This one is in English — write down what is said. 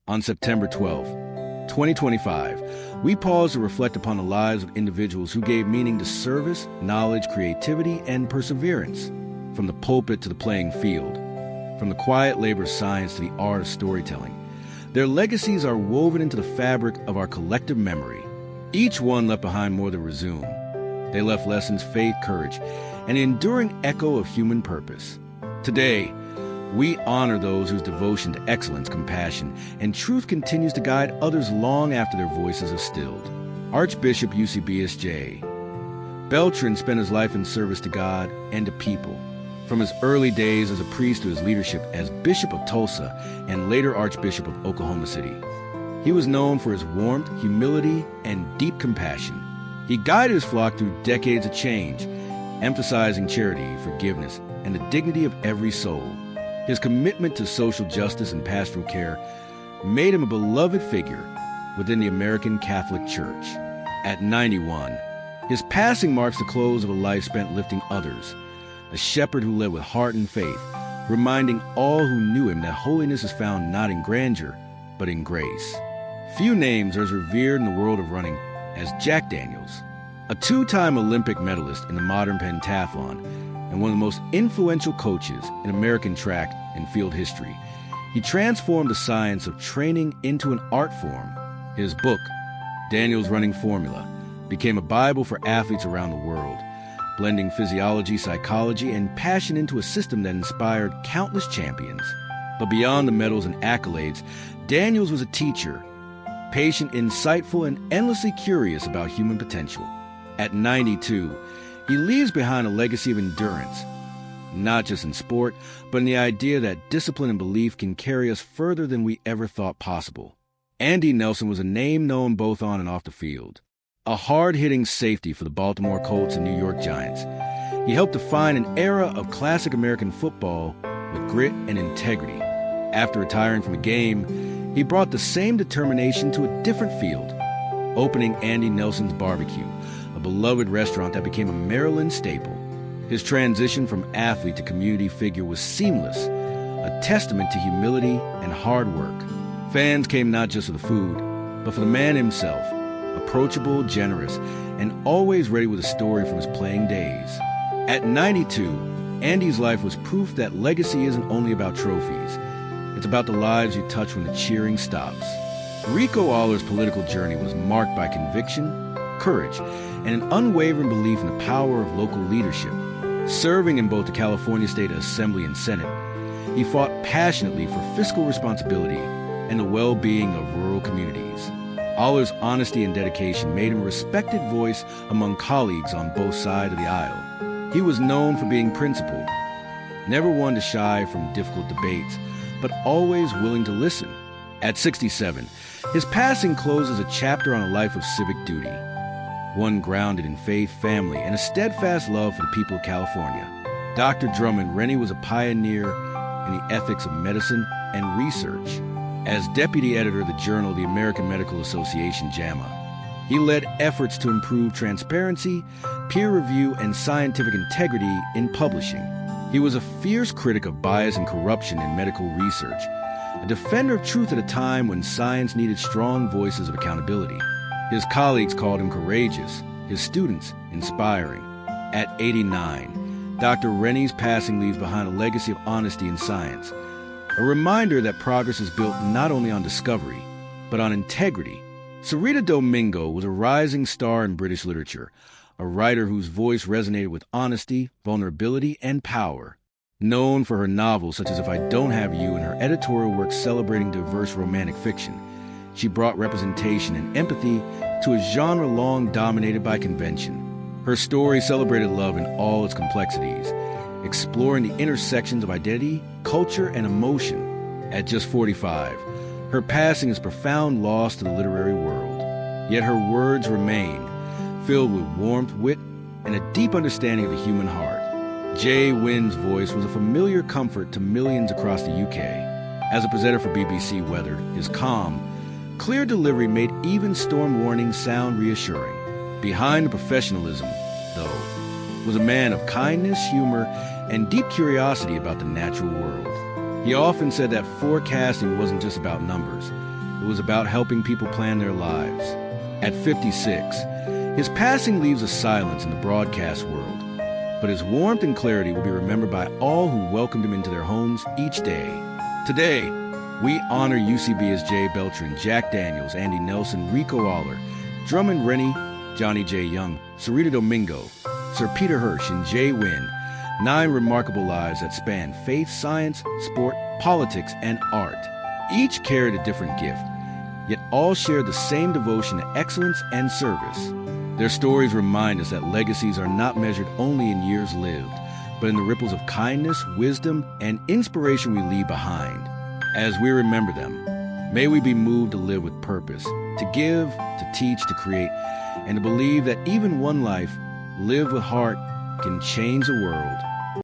On September 12, 2025, we pause to reflect upon the lives of individuals who gave meaning to service, knowledge, creativity, and perseverance. From the pulpit to the playing field, from the quiet labor of science to the art of storytelling, their legacies are woven into the fabric of our collective memory. Each one left behind more than resume. They left lessons, faith, courage, and an enduring echo of human purpose. Today, we honor those whose devotion to excellence, compassion, and truth continues to guide others long after their voices are stilled. Archbishop Eusebius J. Beltran spent his life in service to God and to people. From his early days as a priest to his leadership as Bishop of Tulsa and later Archbishop of Oklahoma City, he was known for his warmth, humility, and deep compassion. He guided his flock through decades of change, emphasizing charity, forgiveness, and the dignity of every soul. His commitment to social justice and pastoral care made him a beloved figure within the American Catholic Church. At 91, his passing marks the close of a life spent lifting others, a shepherd who led with heart and faith, reminding all who knew him that holiness is found not in grandeur, but in grace. Few names are as revered in the world of running as Jack Daniels, a two-time Olympic medalist in the modern pentathlon and one of the most influential coaches in American track and field history. He transformed the science of training into an art form. His book, Daniel's Running Formula, became a Bible for athletes around the world, blending physiology, psychology, and passion into a system that inspired countless champions. But beyond the medals and accolades, Daniels was a teacher, patient, insightful, and endlessly curious about human potential. At 92, he leaves behind a legacy of endurance, not just in sport, but in the idea that discipline and belief can carry us further than we ever thought possible. Andy Nelson was a name known both on and off the field. A hard-hitting safety for the Baltimore Colts and New York Giants, he helped define an era of classic American football with grit and integrity. After retiring from the game, he brought the same determination to a different field, opening Andy Nelson's Barbecue, a beloved restaurant that became a Maryland staple. His transition from athlete to community figure was seamless, a testament to humility and hard work. Fans came not just for the food, but for the man himself, approachable, generous, and always ready with a story from his playing days. At 92, Andy's life was proof that legacy isn't only about trophies. It's about the lives you touch when the cheering stops. Rico Oller's political journey was marked by conviction, courage, and an unwavering belief in the power of local leadership. Serving in both the California State Assembly and Senate, he fought passionately for fiscal responsibility and the well-being of rural communities. Oller's honesty and dedication made him a respected voice among colleagues on both sides of the aisle. He was known for being principled, never one to shy from difficult debates, but always willing to listen. At 67, his passing closes a chapter on a life of civic duty, one grounded in faith, family, and a steadfast love for the people of California. Dr. Drummond Rennie was a pioneer in the ethics of medicine and research. As deputy editor of the journal The American Medical Association, JAMA, he led efforts to improve transparency, peer review, and scientific integrity in publishing. He was a fierce critic of bias and corruption in medical research, a defender of truth at a time when science needed strong voices of accountability. His colleagues called him courageous, his students inspiring. At 89, Dr. Rennie's passing leaves behind a legacy of honesty in science, a reminder that progress is built not only on discovery, but on integrity. Sarita Domingo was a rising star in British literature, a writer whose voice resonated with honesty, vulnerability, and power. Known for her novels such as If I Don't Have You and her editorial work celebrating diverse romantic fiction, she brought representation and empathy to a genre long dominated by convention. Her story celebrated love in all its complexities, exploring the intersections of identity, culture, and emotion. At just 45, her passing is profound loss to the literary world. Yet her words remain, filled with warmth, wit, and a deep understanding of the human heart. Jay Wynn's voice was a familiar comfort to millions across the UK. As a presenter for BBC Weather, his calm, clear delivery made even storm warnings sound reassuring. Behind the professionalism, though, was a man of kindness, humor, and deep curiosity about the natural world. He often said that forecasting wasn't just about numbers. It was about helping people plan their lives. At 56, his passing leaves a silence in the broadcast world, but his warmth and clarity will be remembered by all who welcomed him into their homes each day. Today, we honor Eusebius J, Beltran, Jack Daniels, Andy Nelson, Rico Oller, Drummond Rennie, Johnny J. Young, Sarita Domingo, Sir Peter Hirsch, and Jay Wynn. 9 remarkable lives that span faith, science, sport, politics, and art. Each carried a different gift, yet all shared the same devotion to excellence and service. Their stories remind us that legacies are not measured only in years lived, but in the ripples of kindness, wisdom, and inspiration we leave behind. As we remember them, may we be moved to live with purpose, to give, to teach, to create, and to believe that even one life, lived with heart, can change the world.